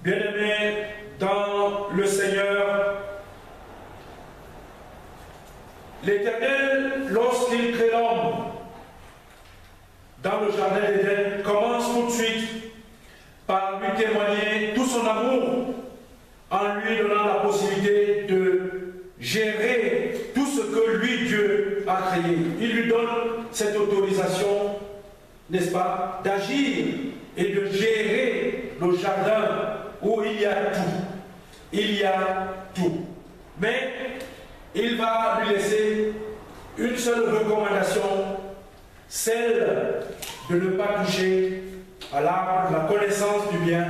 Bien-aimés dans le Seigneur, l'Éternel, lorsqu'il crée l'homme dans le jardin d'Éden, commence tout de suite par lui témoigner tout son amour en lui donnant la possibilité de gérer tout ce que lui, Dieu, a créé. Il lui donne cette autorisation, n'est-ce pas, d'agir et de gérer le jardin où il y a tout. Il y a tout. Mais il va lui laisser une seule recommandation, celle de ne pas toucher à l'arbre de la connaissance du bien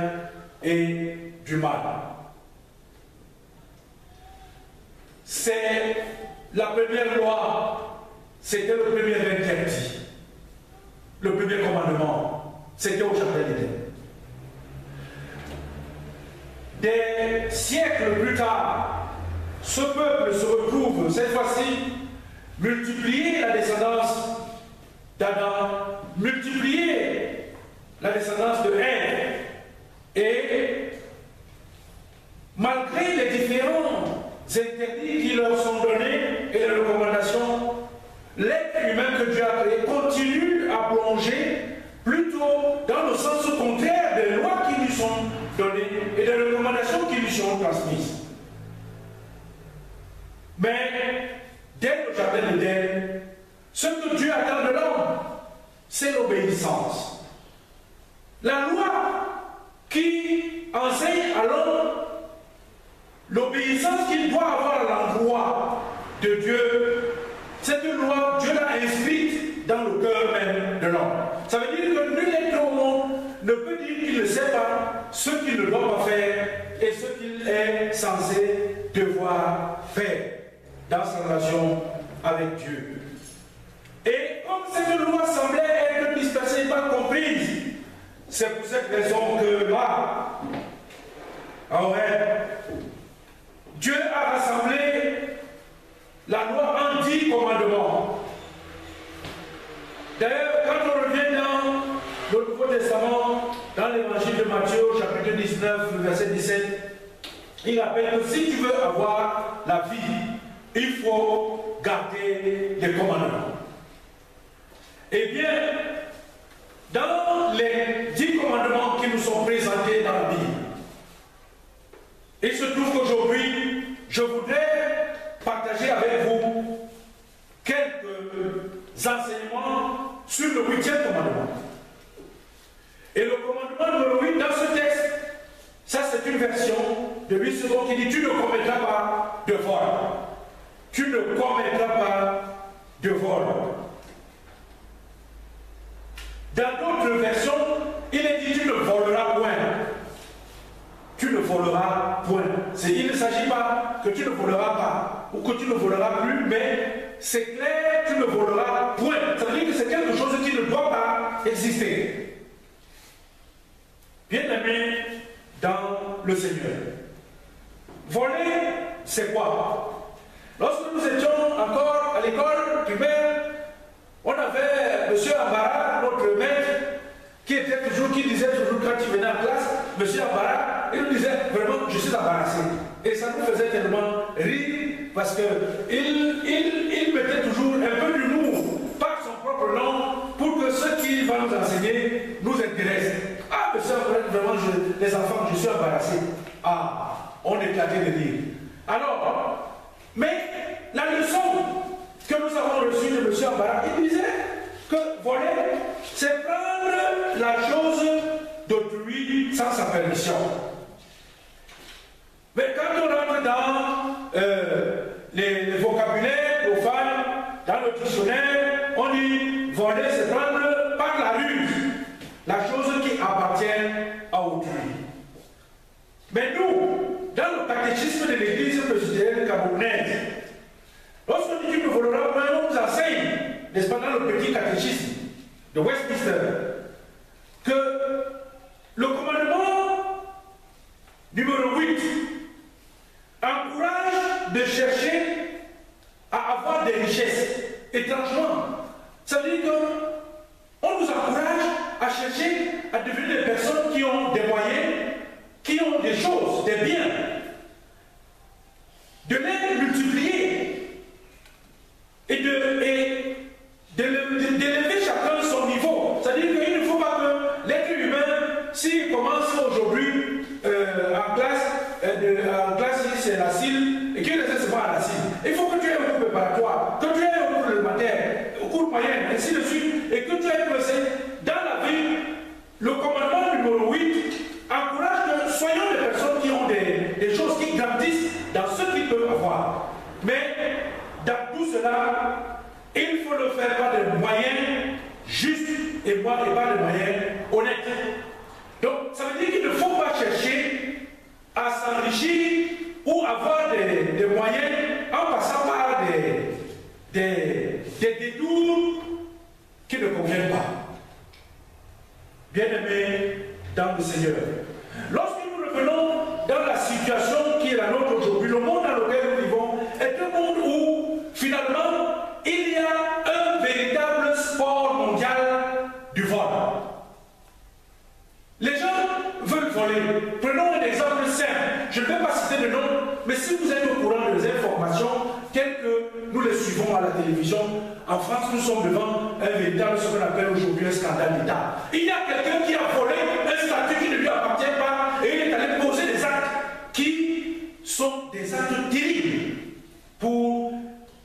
et du mal. C'est la première loi, c'était le premier interdit, le premier commandement, c'était au jardin d'Éden. Des siècles plus tard, ce peuple se retrouve cette fois-ci multiplier la descendance d'Adam, multiplier la descendance de Ève, et malgré les différents interdits qui leur sont donnés et les recommandations, l'être humain que Dieu a créé continue à plonger plutôt dans le sens contraire des lois qui lui sont données et des recommandations qui lui sont transmises. Mais dès le jardin d'Éden, ce que Dieu attend de l'homme, c'est l'obéissance. La loi qui enseigne à l'homme l'obéissance qu'il doit avoir à l'endroit de Dieu, cette loi, Dieu l'a inscrite dans le cœur même de l'homme. Ça veut dire que nul être au monde ne peut dire qu'il ne sait pas ce qu'il ne doit pas faire et ce qu'il est censé devoir faire dans sa relation avec Dieu. Et comme cette loi semblait être dispersée et pas comprise, c'est pour cette raison que là, Dieu a rassemblé la loi en 10 commandements. D'ailleurs, quand on revient dans le Nouveau Testament, dans l'évangile de Matthieu, chapitre 19, verset 17, il rappelle que si tu veux avoir la vie, il faut garder les commandements. Eh bien, dans les 10 commandements qui nous sont présentés dans la Bible, il se trouve qu'aujourd'hui, je voudrais partager avec vous quelques enseignements sur le 8e commandement. Et le commandement numéro 8 dans ce texte, ça c'est une version de 8 secondes qui dit: tu ne commettras pas de vol. Tu ne commettras pas de vol. Dans d'autres versions, il est dit: tu ne voleras point. Tu ne voleras point. Il ne s'agit pas que tu ne voleras pas ou que tu ne voleras plus, mais c'est clair, tu ne voleras point. Ça veut dire que c'est quelque chose qui ne doit pas exister. Bien-aimé dans le Seigneur, voler, c'est quoi? Lorsque nous étions encore à l'école primaire, on avait M. Ambara, notre maître, qui disait toujours quand il venait en classe, M. Ambara, il nous disait vraiment: je suis embarrassé. Et ça nous faisait tellement rire parce qu'il mettait toujours un peu d'humour par son propre nom pour que ce qu'il va nous enseigner nous intéresse. Ah, M. Ambara, vraiment, les enfants, je suis embarrassé. Ah, on éclatait de rire. Alors, mais la leçon que nous avons reçue de M. Ambara, il disait que voler, c'est prendre la chose d'autrui sans sa permission. Mais quand on rentre dans les vocabulaires profanes, dans le dictionnaire, on dit voler, c'est prendre par la ruse la chose qui appartient à autrui. Mais nous, dans le catéchisme de l'Église presbytérienne camerounaise, lorsqu'on dit tu ne voleras pas, on nous enseigne, n'est-ce pas, dans le petit catéchisme de Westminster, que le commandement numéro 8 encourage de chercher à avoir des richesses. Étrangement, ça veut dire qu'on nous encourage à chercher à devenir des personnes qui ont des moyens, qui ont choses, des biens, de les multiplier et d'élever chacun son niveau. C'est-à-dire qu'il ne faut pas que l'être humain, s'il commence aujourd'hui en classe c'est la CIL, et qu'il reste seulement à la CIL, il faut que tu aies un cours préparatoire, que tu aies un cours élémentaire, un cours moyen, ainsi de suite, et que tu aies placé dans la vie. Le commandement numéro 8 encourage que soyons des personnes qui ont des choses qui grandissent dans ce qu'ils peuvent avoir. Mais dans tout cela, il faut le faire par des moyens justes et pas des moyens honnêtes. Donc, ça veut dire qu'il ne faut pas chercher à s'enrichir ou avoir des moyens en passant par des détours qui ne conviennent pas. Bien-aimés dans le Seigneur, lorsque nous revenons dans la situation qui est la nôtre aujourd'hui, le monde dans lequel nous vivons est un monde où, finalement, il y a un véritable sport mondial du vol. Les gens veulent voler. Prenons un exemple simple. Je ne vais pas citer de nom, mais si vous êtes au courant des informations telles que nous les suivons à la télévision, en France, nous sommes devant un véritable, ce qu'on appelle aujourd'hui un scandale d'État. Il y a quelqu'un qui a volé un statut qui ne lui appartient pas et il est allé poser des actes qui sont des actes terribles pour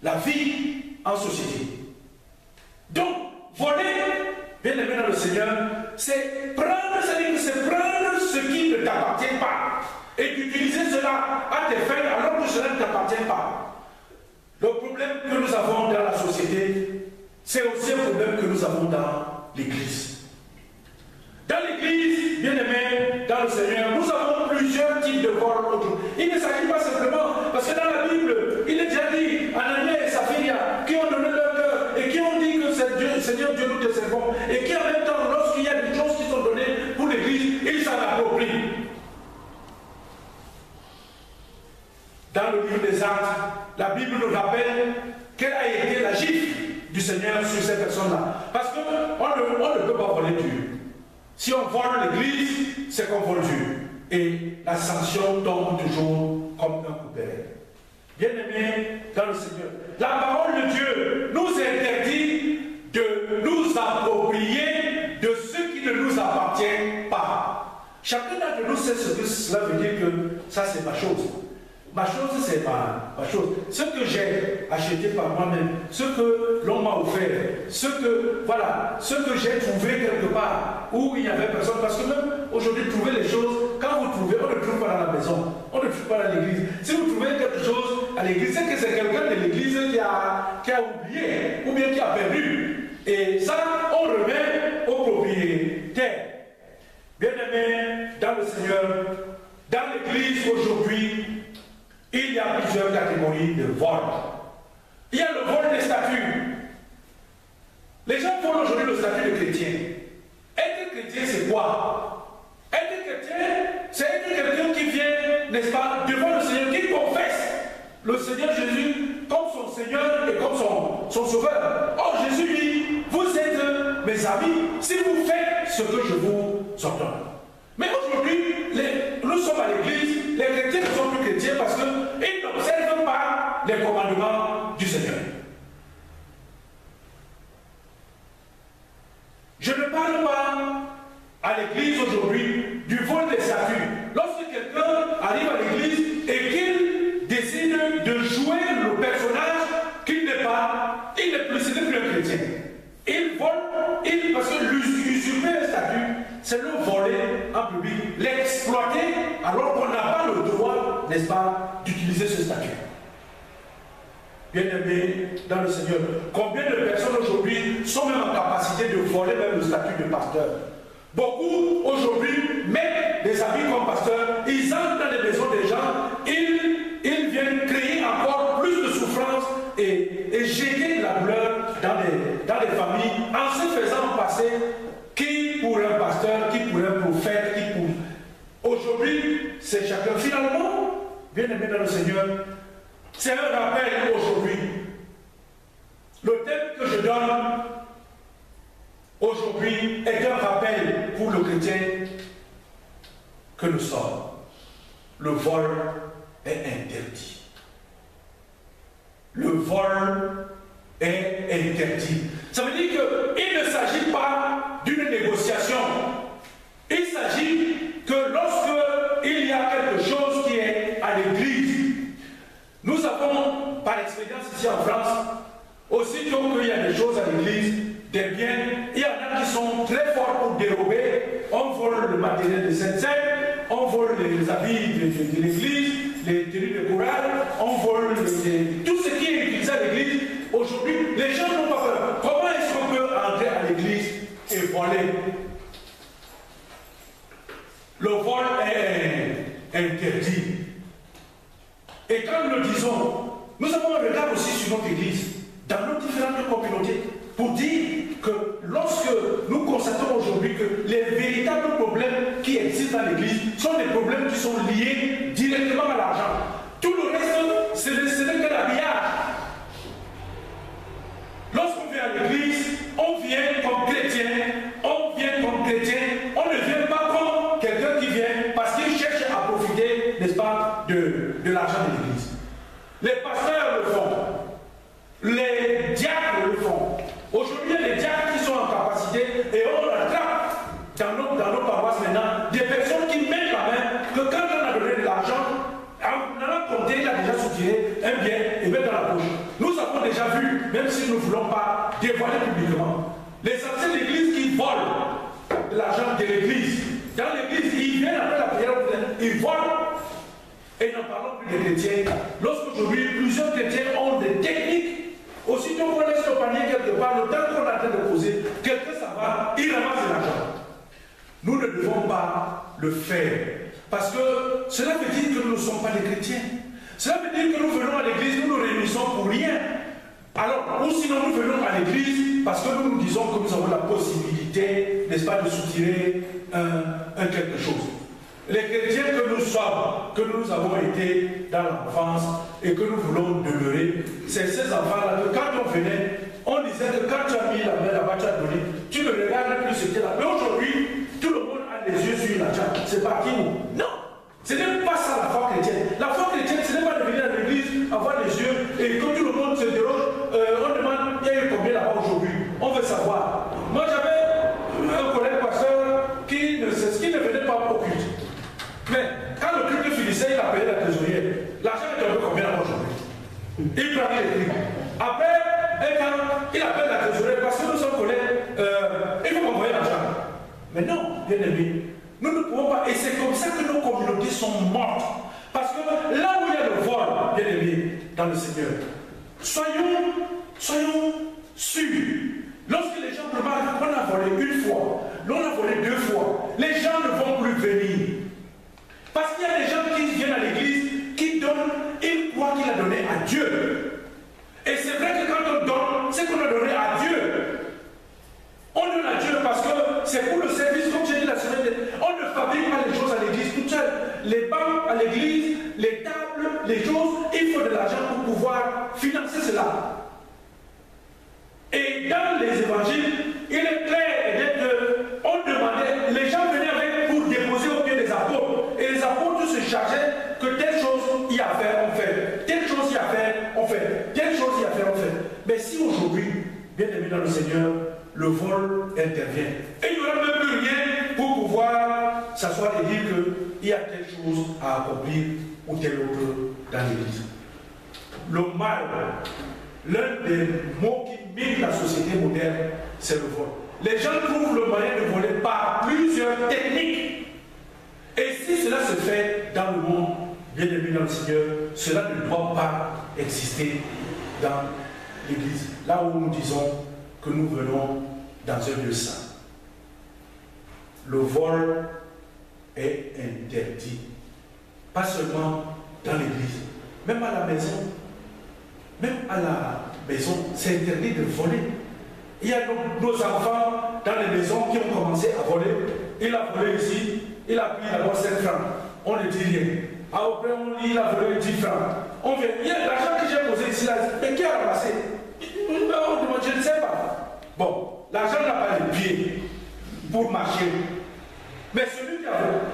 la vie en société. Donc, voler, bien aimé dans le Seigneur, c'est prendre ce qui ne t'appartient pas et d'utiliser cela à tes fins alors que cela ne t'appartient pas. Le problème que nous avons dans la société, c'est aussi un problème que nous avons dans l'Église. Dans l'Église, bien aimé, dans le Seigneur, nous avons plusieurs types de vols aujourd'hui. Il ne s'agit pas simplement, parce que dans la Bible, il est déjà dit, Anania et Saphiria, qui ont donné leur cœur et qui ont dit que c'est Dieu, Seigneur Dieu, nous te servons, et qui en même temps, lorsqu'il y a des choses qui sont données pour l'Église, ils s'en approprient. Dans le livre des Actes, la Bible nous rappelle quelle a été la gifle du Seigneur sur ces personnes-là. Parce qu'on ne peut pas voler Dieu. Si on vole l'Église, c'est qu'on vole Dieu. Et la sanction tombe toujours comme un couperet. Bien-aimés dans le Seigneur, la parole de Dieu nous interdit de nous approprier de ce qui ne nous appartient pas. Chacun d'entre nous sait ce que cela veut dire, que ça c'est ma chose. Ma chose, c'est ma chose. Ce que j'ai acheté par moi-même, ce que l'on m'a offert, ce que j'ai trouvé quelque part où il n'y avait personne. Parce que même aujourd'hui, trouver les choses, quand vous trouvez, on ne trouve pas dans la maison, on ne trouve pas dans l'église. Si vous trouvez quelque chose à l'église, c'est que c'est quelqu'un de l'église qui a oublié ou bien qui a perdu. Et ça, on remet au propriétaire. Bien-aimés dans le Seigneur, dans l'église aujourd'hui, il y a plusieurs catégories de vol. Il y a le vol des statuts. Les gens volent aujourd'hui le statut de chrétien. Être chrétien, c'est quoi? Être chrétien, c'est être quelqu'un qui vient, n'est-ce pas, devant le Seigneur, qui confesse le Seigneur Jésus comme son Seigneur et comme son Sauveur. Or, Jésus dit, vous êtes mes amis si vous faites ce que je vous ordonne. Mais aujourd'hui, nous sommes à l'église, les chrétiens ne sont plus chrétiens parce qu'ils n'observent pas les commandements du Seigneur. Je ne parle pas à l'église aujourd'hui du vol des statuts. Lorsque quelqu'un arrive à l'église et qu'il décide de jouer le personnage qu'il n'est pas, il n'est plus un chrétien. Il vole, parce que l'usurper un statut, c'est le voler en public, l'exploiter alors qu'on n'a pas le droit, n'est-ce pas, d'utiliser ce statut. Bien-aimés dans le Seigneur, combien de personnes aujourd'hui sont même en capacité de voler même le statut de pasteur? Beaucoup aujourd'hui mettent des habits comme pasteur, ils entrent dans les maisons des gens, ils viennent créer encore plus de souffrance et jeter de la douleur dans les familles en se faisant passer qui pour un pasteur, qui pour un prophète, qui pour... Aujourd'hui, c'est chacun. Finalement, bien aimé dans le Seigneur, c'est un rappel aujourd'hui. Le thème que je donne aujourd'hui est un rappel pour le chrétien que nous sommes. le vol est interdit. Le vol est interdit. Ça veut dire qu'il ne s'agit pas d'une négociation. Il s'agit que lorsque il y a quelque chose qui est à l'église, nous avons par expérience ici en France, aussitôt qu'il y a des choses à l'église, des biens, il y en a qui sont très forts pour dérober. On vole le matériel de Sainte-Seine, on vole les habits de l'église, les tenues de chorale, on vole tout ce qui est utilisé à l'église. Aujourd'hui, les gens n'ont pas peur. Comment est-ce qu'on peut entrer à l'église et voler? Le vol est interdit. Et quand nous le disons, nous avons un regard aussi sur notre église, dans nos différentes communautés, pour dire que lorsque nous constatons aujourd'hui que les véritables problèmes qui existent dans l'église sont des problèmes qui sont liés directement à l'argent. Tout le reste, ce n'est que l'habillage. Lorsqu'on vient à l'église, on vient comme chrétien, on ne vient pas comme quelqu'un qui vient parce qu'il cherche à profiter, n'est-ce pas, de l'argent de l'église. Les pasteurs le font, les diacres le font. Aujourd'hui, il y a des diacres qui sont en capacité et on attrape dans nos paroisses maintenant des personnes qui mettent la main que quand on a donné de l'argent, en allant compter, il a déjà soutiré un bien et met dans la poche. Nous avons déjà vu, même si nous ne voulons pas dévoiler publiquement, les anciens d'église qui volent de l'argent de l'église. Dans l'église, ils viennent après la prière, ils volent. Et n'en parlons plus des chrétiens. Lorsqu'aujourd'hui, plusieurs chrétiens ont des techniques, aussitôt qu'on laisse le panier quelque part, le temps qu'on est en train de poser, quelqu'un s'en va, il ramasse de l'argent. Nous ne devons pas le faire. Parce que cela veut dire que nous ne sommes pas des chrétiens. Cela veut dire que nous venons à l'église, nous nous réunissons pour rien. Alors, ou sinon nous venons à l'église parce que nous nous disons que nous avons la possibilité, n'est-ce pas, de soutirer un quelque chose. Les chrétiens que nous sommes, que nous avons été dans l'enfance et que nous voulons demeurer, c'est ces enfants-là que quand on venait, on disait que quand tu as mis la main là-bas, tu as donné, tu ne regardes plus ce qui est là. Mais aujourd'hui, tout le monde a les yeux sur l'argent. C'est parti où? Non! Ce n'est pas ça la foi chrétienne. La foi chrétienne, ce n'est pas de venir à l'église, avoir les yeux et que tout le monde se déroge. On demande, il y a eu combien là-bas aujourd'hui? On veut savoir. Moi, j'avais un collègue pasteur qui ne venait pas au culte. Mais quand le culte finissait, il a payé la trésorière. L'argent est tombé combien là aujourd'hui? Il prenait les prix. Après, quand il appelle la trésorière, parce que nous sommes collègues, il faut m'envoyer l'argent. Mais non, bien aimé. Nous ne pouvons pas, et c'est comme ça que nos communautés sont mortes. Parce que là où il y a le vol, bien aimé, dans le Seigneur, soyons sûrs. Lorsque les gens remarquent qu'on a volé une fois, l'on a volé deux fois, les gens ne vont plus venir. Parce qu'il y a des gens qui viennent à l'église, qui donnent, ils croient qu'il a donné à Dieu. Et c'est vrai que quand on donne, c'est qu'on a donné à Dieu. On donne à Dieu parce que c'est pour le service, comme j'ai dit la semaine dernière. On ne fabrique pas les choses à l'église toutes seules. Les bancs à l'église, les tables, les choses, il faut de l'argent pour pouvoir financer cela. Et dans les évangiles, il est clair et net qu'on demandait, les gens venaient avec pour déposer au pied des apôtres. Et les apôtres se chargeaient que telle chose y a à faire, on fait. Telle chose y a à faire, on fait. Telle chose y a à faire, on fait. Mais si aujourd'hui, bien aimé dans le Seigneur, le vol intervient. Et il n'y aura même plus rien pour pouvoir s'asseoir et dire qu'il y a telle chose à accomplir ou telle autre dans l'église. Le mal, l'un des mots qui mine la société moderne, c'est le vol. Les gens trouvent le moyen de voler par plusieurs techniques. Et si cela se fait dans le monde, bien aimé dans le Seigneur, cela ne doit pas exister dans l'église. Là où nous disons que nous venons dans un lieu saint. Le vol est interdit. Pas seulement dans l'église, même à la maison. Même à la maison, c'est interdit de voler. Il y a nos enfants dans les maisons qui ont commencé à voler. Il a volé ici, il a pris d'abord 7 francs. On ne dit rien. Après, on dit il a volé 10 francs. On vient. Il y a l'argent que j'ai posé ici, là, mais qui a ramassé? On demande, je ne sais pas. Bon, l'argent n'a pas les pieds pour marcher. Mais celui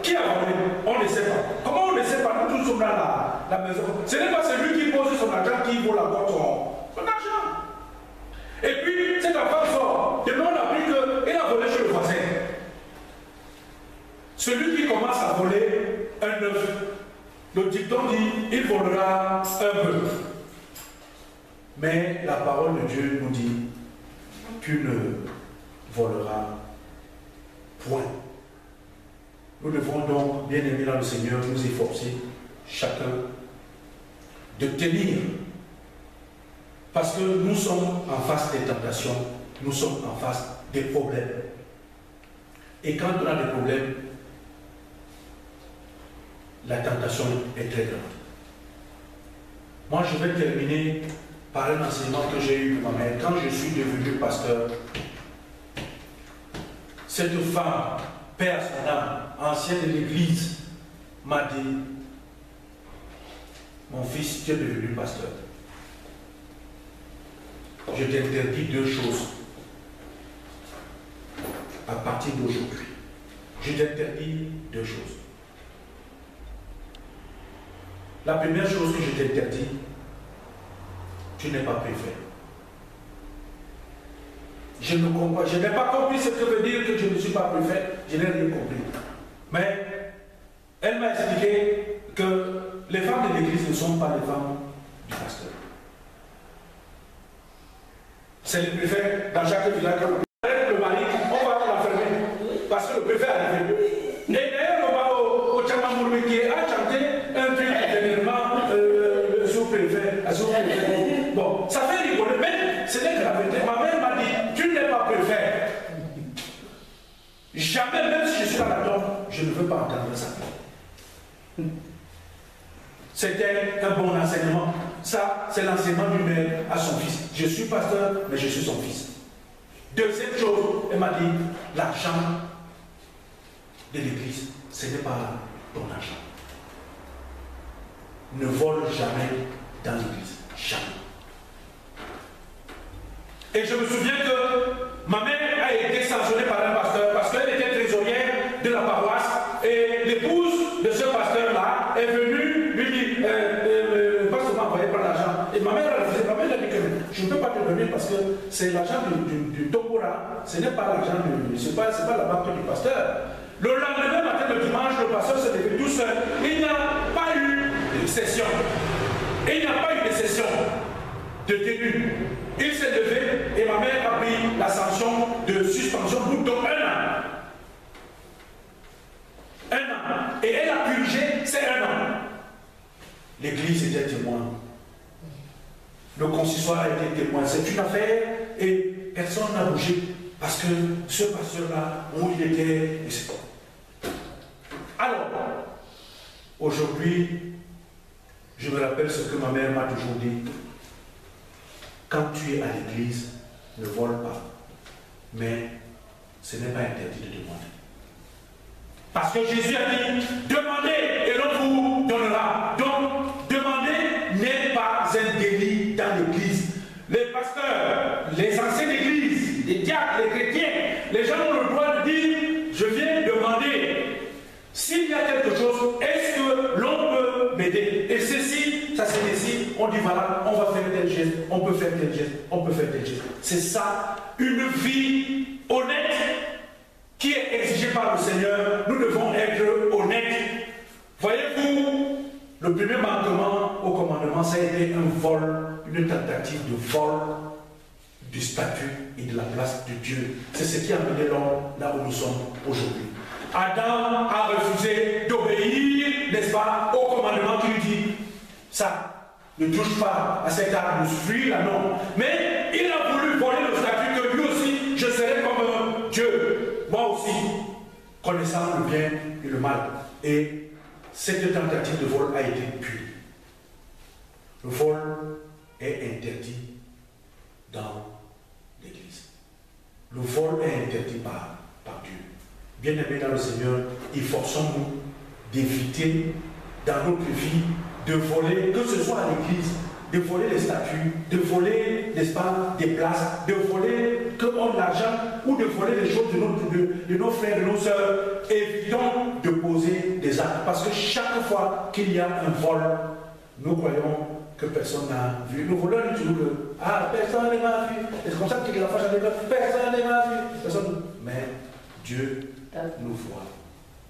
qui a volé, on ne sait pas. Comment on ne sait pas? la maison. Ce n'est pas celui qui pose son argent qui vaut la boîte son argent. Et puis, cet enfant sort. Demain, on a appris qu'il a volé chez le voisin. Celui qui commence à voler un œuf, le dicton dit, il volera un bœuf. Mais la parole de Dieu nous dit, tu ne voleras point. Nous devons donc, bien aimés dans le Seigneur, nous efforcer, chacun, de tenir. Parce que nous sommes en face des tentations, nous sommes en face des problèmes. Et quand on a des problèmes, la tentation est très grande. Moi, je vais terminer par un enseignement que j'ai eu de ma mère. Quand je suis devenu pasteur, cette femme, paix à son âme, ancienne de l'église, m'a dit, mon fils, tu es devenu pasteur. Je t'interdis deux choses à partir d'aujourd'hui. Je t'interdis deux choses. La première chose que je t'interdis, tu n'es pas préfet. Je n'ai pas compris ce que veut dire que je ne suis pas préfet, je n'ai rien compris. Mais elle m'a expliqué que les femmes de l'église ne sont pas les femmes du pasteur. C'est le préfet dans chaque village. Le mari, on va l'enfermer parce que le préfet est arrivé. Et d'ailleurs, on va au Tchamamourou qui a chanté un truc dernièrement, le sous-préfet. Bon, ça fait rigoler, mais ce n'est que la vérité. Ma mère m'a dit, tu n'es pas préfet. Jamais, même si je suis à la tombe, je ne veux pas entendre ça. C'était un bon enseignement. Ça, c'est l'enseignement du maire à son fils. Je suis pasteur, mais je suis son fils. Deuxième chose, elle m'a dit, l'argent de l'église, ce n'est pas ton argent. Ne vole jamais dans l'église. Jamais. Et je me souviens que ma mère a été sanctionnée par un pasteur parce qu'elle était trésorière de la paroisse et l'épouse de ce pasteur-là est venue lui dire le pasteur m'a envoyé par l'argent. Et ma mère a refusé. Ma mère a dit que je ne peux pas te donner parce que c'est l'argent du Tombora. Ce n'est pas l'argent c'est pas la banque du pasteur. Le lendemain matin, le dimanche, le pasteur s'est levé tout seul. Il n'y a pas eu de session. Il n'y a pas eu de session de tenue. Il s'est levé et ma mère a pris la sanction de suspension pour donc 1 an. 1 an. Et elle a purgé ces 1 an. L'église était témoin. Le consistoire a été témoin. C'est une affaire et personne n'a bougé parce que ce pasteur-là, où il était. Alors, aujourd'hui, je me rappelle ce que ma mère m'a toujours dit. Quand tu es à l'église, ne vole pas. Mais ce n'est pas interdit de demander. Parce que Jésus a dit, demandez et l'on vous donnera. Donc, demander n'est pas un délit dans l'église. Les pasteurs, les anciens d'église, les diacres, les chrétiens, les gens ont le droit de dire, je viens demander. S'il y a quelque chose, est-ce que l'on peut m'aider? Et ceci, ça se décide, on dit voilà, on va faire tel geste, on peut faire tel geste, on peut faire tel geste. C'est ça, une vie honnête qui est exigée par le Seigneur. Nous devons être honnêtes. Voyez-vous, le premier manquement au commandement, ça a été un vol, une tentative de vol du statut et de la place de Dieu. C'est ce qui a mené l'homme là où nous sommes aujourd'hui. Adam a refusé d'obéir, n'est-ce pas, au commandement qui lui dit ça, ne touche pas à cet arbre, fuis là, non. Mais il a voulu voler le statut que lui aussi, je serai comme Dieu, moi aussi, connaissant le bien et le mal. Et cette tentative de vol a été punie. Le vol est interdit dans l'Église. Le vol est interdit par Dieu. Bien-aimés dans le Seigneur, efforçons-nous d'éviter dans notre vie de voler, que ce soit à l'église, de voler les statuts, de voler, n'est-ce pas, des places, de voler que on l'argent ou de voler les choses de nos frères, de nos sœurs. Évitons de poser des actes parce que chaque fois qu'il y a un vol, Nous croyons que personne n'a vu. Nous voulons lui dire que personne ne m'a vu. Et c'est comme ça que la fois j'avais peur, personne ne m'a vu. Personne. Mais Dieu nous voit.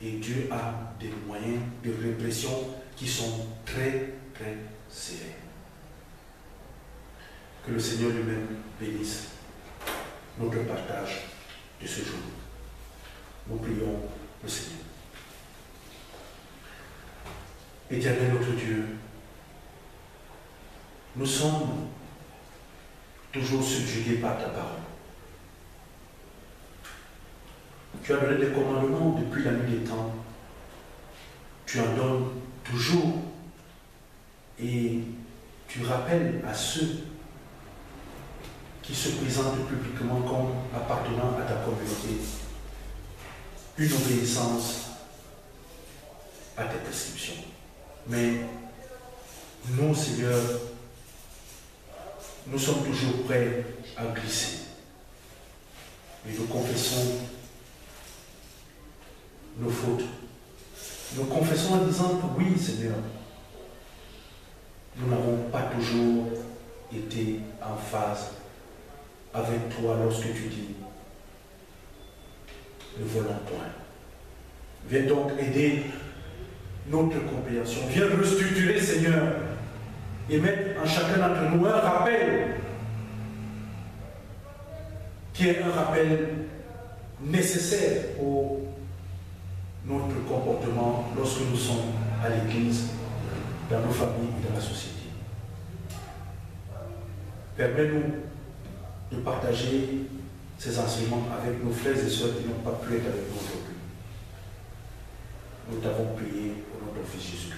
Et Dieu a des moyens de répression qui sont très, très sévères. Que le Seigneur lui-même bénisse notre partage de ce jour. Nous prions le Seigneur. Éternel notre Dieu, nous sommes toujours subjugués par ta parole. Tu as donné des commandements depuis la nuit des temps. Tu en donnes toujours. Et tu rappelles à ceux qui se présentent publiquement comme appartenant à ta communauté une obéissance à tes prescriptions. Mais nous, Seigneur, nous sommes toujours prêts à glisser. Et nous confessons nos fautes. Nous confessons en disant que oui, Seigneur, nous n'avons pas toujours été en phase avec toi lorsque tu dis ne volons point. Viens donc aider notre compréhension. Viens restructurer, Seigneur, et mettre en chacun d'entre nous un rappel qui est un rappel nécessaire pour notre comportement lorsque nous sommes à l'église, dans nos familles et dans la société. Permets-nous de partager ces enseignements avec nos frères et sœurs qui n'ont pas pu être avec nous aujourd'hui. Nous t'avons prié au nom de ton Fils Jésus-Christ.